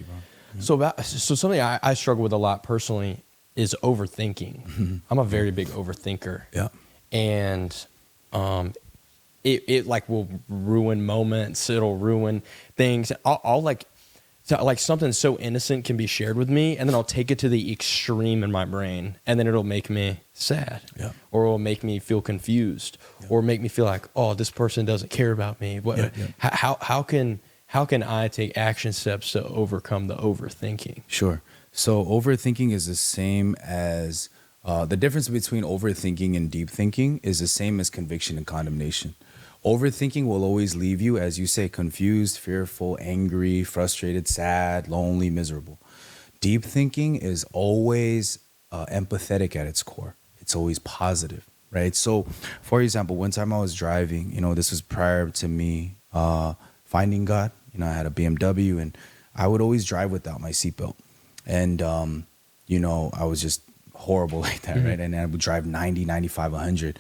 you, bro. So something I struggle with a lot personally is overthinking. I'm a very big overthinker. Yeah. And it like will ruin moments. It'll ruin things. I'll like, so like something so innocent can be shared with me, and then I'll take it to the extreme in my brain, and then it'll make me sad, Yeah. or it'll make me feel confused, or make me feel like, oh, this person doesn't care about me. What? Yeah. How can I take action steps to overcome the overthinking? Sure. So overthinking is the same as the difference between overthinking and deep thinking is the same as conviction and condemnation. Overthinking will always leave you, as you say, confused, fearful, angry, frustrated, sad, lonely, miserable. Deep thinking is always empathetic at its core. It's always positive, right? So, for example, one time I was driving, this was prior to me finding God. I had a BMW, and I would always drive without my seatbelt. And, I was just horrible like that, right? And I would drive 90, 95, 100.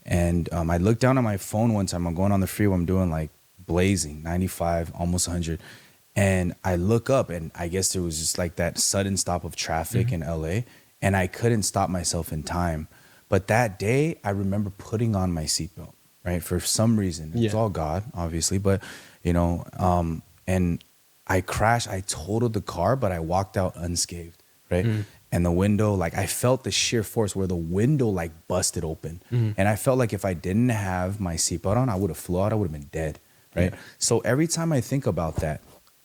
And I looked down at my phone one time. I'm going on the freeway. I'm doing like blazing, 95, almost 100. And I look up, and I guess there was just like that sudden stop of traffic in LA. And I couldn't stop myself in time. But that day, I remember putting on my seatbelt, right? For some reason. It was all God, obviously. But, and I crashed. I totaled the car, but I walked out unscathed, right? And the window, like I felt the sheer force where the window like busted open. And I felt like if I didn't have my seatbelt on, I would have flew out. I would have been dead, right? Yeah. So every time I think about that,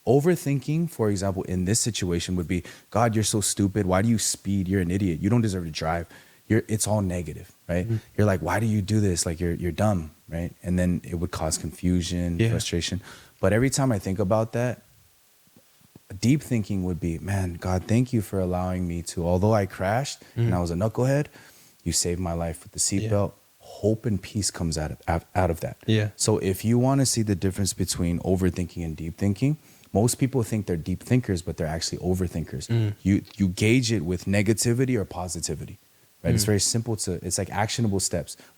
overthinking, for example, in this situation would be, God, you're so stupid. Why do you speed? You're an idiot. You don't deserve to drive. It's all negative, right? You're like, why do you do this? Like you're dumb, right? And then it would cause confusion, frustration. But every time I think about that, deep thinking would be, man, God, thank you for allowing me to, although I crashed and I was a knucklehead, you saved my life with the seatbelt. Hope and peace comes out of that. Yeah. So if you want to see the difference between overthinking and deep thinking, most people think they're deep thinkers, but they're actually overthinkers. You gauge it with negativity or positivity, right? It's very simple. It's like actionable steps.